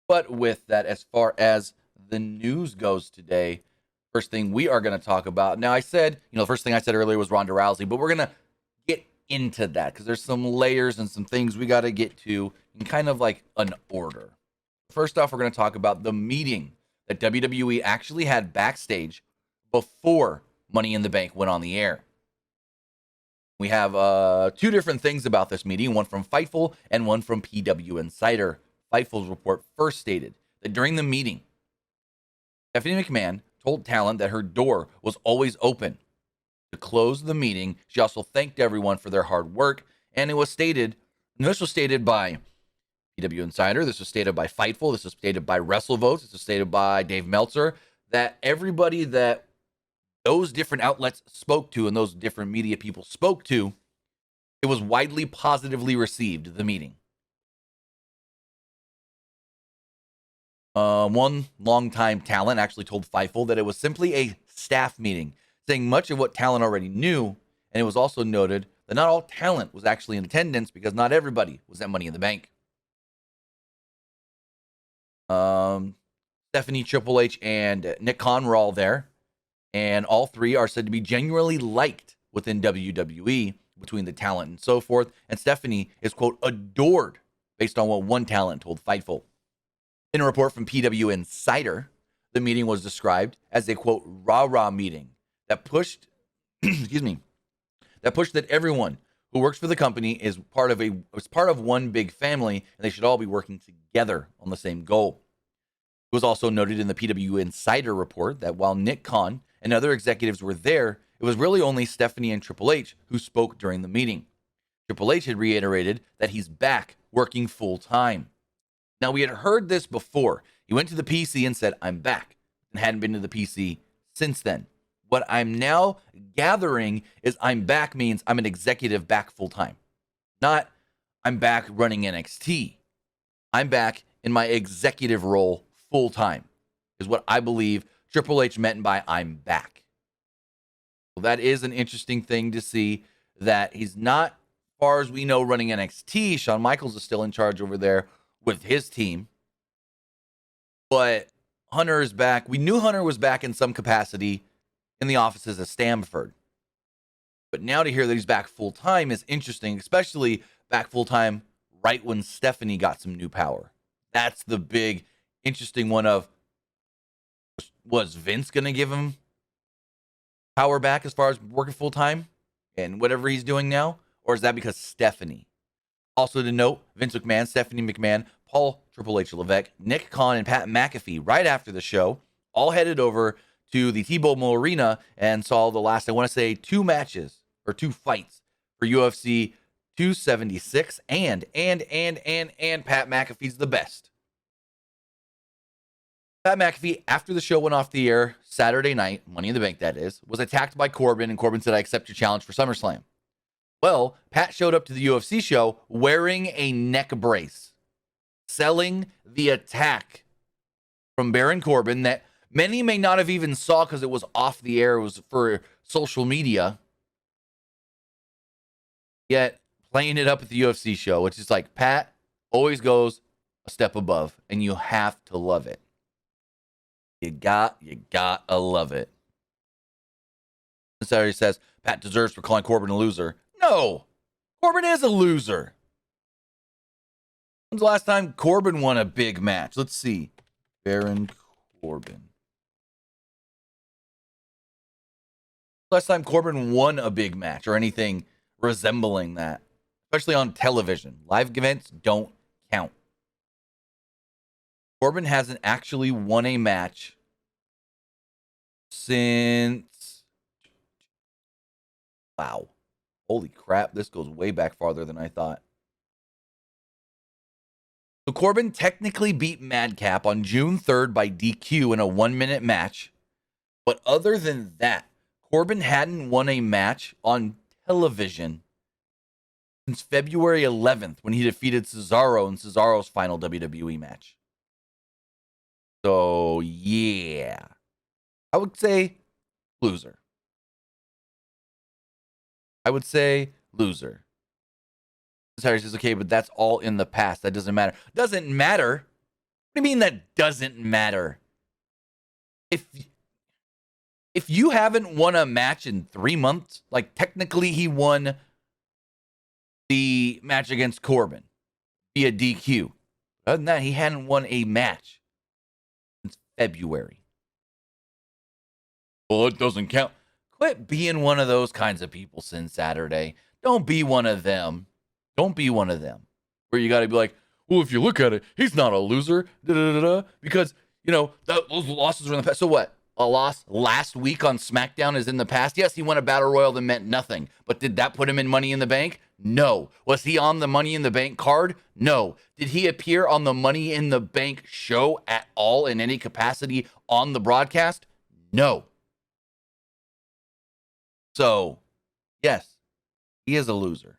But with that, as far as the news goes today, first thing we are going to talk about. Now, I said, the first thing I said earlier was Ronda Rousey, but we're going to get into that because there's some layers and some things we got to get to in kind of like an order. First off, we're going to talk about the meeting that WWE actually had backstage before Money in the Bank went on the air. We have two different things about this meeting, one from Fightful and one from PW Insider. Fightful's report first stated that during the meeting, Stephanie McMahon told talent that her door was always open. To close the meeting, she also thanked everyone for their hard work, and this was stated by PW Insider, this was stated by Fightful, this was stated by WrestleVotes, this was stated by Dave Meltzer, that everybody that those different outlets spoke to and those different media people spoke to, it was widely positively received, the meeting. One longtime talent actually told Fightful that it was simply a staff meeting, saying much of what talent already knew, and it was also noted that not all talent was actually in attendance because not everybody was at Money in the Bank. Stephanie, Triple H, and Nick Khan were all there, and all three are said to be genuinely liked within WWE between the talent and so forth, and Stephanie is, quote, adored based on what one talent told Fightful. In a report from PW Insider, the meeting was described as a, quote, rah-rah meeting that pushed, that everyone who works for the company is part of one big family, and they should all be working together on the same goal. It was also noted in the PW Insider report that while Nick Khan and other executives were there, it was really only Stephanie and Triple H who spoke during the meeting. Triple H had reiterated that he's back working full-time. Now, we had heard this before. He went to the PC and said, I'm back, and hadn't been to the PC since then. What I'm now gathering is I'm back means I'm an executive back full-time. Not I'm back running NXT. I'm back in my executive role full-time is what I believe Triple H meant by I'm back. Well, that is an interesting thing to see that he's not, as far as we know, running NXT. Shawn Michaels is still in charge over there with his team. But Hunter is back. We knew Hunter was back in some capacity in the offices at Stamford. But now to hear that he's back full-time is interesting, especially back full-time right when Stephanie got some new power. That's the big, interesting one of, was Vince going to give him power back as far as working full-time and whatever he's doing now? Or is that because Stephanie? Also to note, Vince McMahon, Stephanie McMahon, Paul Triple H Levesque, Nick Khan, and Pat McAfee, right after the show, all headed over to the T-Mobile Arena and saw the last, I want to say, two fights for UFC 276, and Pat McAfee's the best. Pat McAfee, after the show went off the air Saturday night, Money in the Bank that is, was attacked by Corbin, and Corbin said, I accept your challenge for SummerSlam. Well, Pat showed up to the UFC show wearing a neck brace, selling the attack from Baron Corbin that many may not have even saw because it was off the air. It was for social media. Yet playing it up at the UFC show, which is like, Pat always goes a step above, and you have to love it. You gotta love it. Saturday says Pat deserves for calling Corbin a loser. No, Corbin is a loser. When's the last time Corbin won a big match? Let's see. Baron Corbin. Last time Corbin won a big match or anything resembling that, especially on television. Live events don't count. Corbin hasn't actually won a match since... Wow. Holy crap, this goes way back farther than I thought. So Corbin technically beat Madcap on June 3rd by DQ in a 1-minute match. But other than that, Corbin hadn't won a match on television since February 11th when he defeated Cesaro in Cesaro's final WWE match. So, yeah. I would say loser. Harry says, okay, but that's all in the past. That doesn't matter. Doesn't matter? do you mean that doesn't matter? If you haven't won a match in 3 months, like technically he won the match against Corbin via DQ. Other than that, he hadn't won a match since February. Well, it doesn't count. Quit being one of those kinds of people since Saturday. Don't be one of them. Don't be one of them. Where you got to be like, well, if you look at it, he's not a loser. Because, those losses were in the past. So what? A loss last week on SmackDown is in the past. Yes, he won a Battle Royal that meant nothing. But did that put him in Money in the Bank? No. Was he on the Money in the Bank card? No. Did he appear on the Money in the Bank show at all in any capacity on the broadcast? No. So, yes, he is a loser.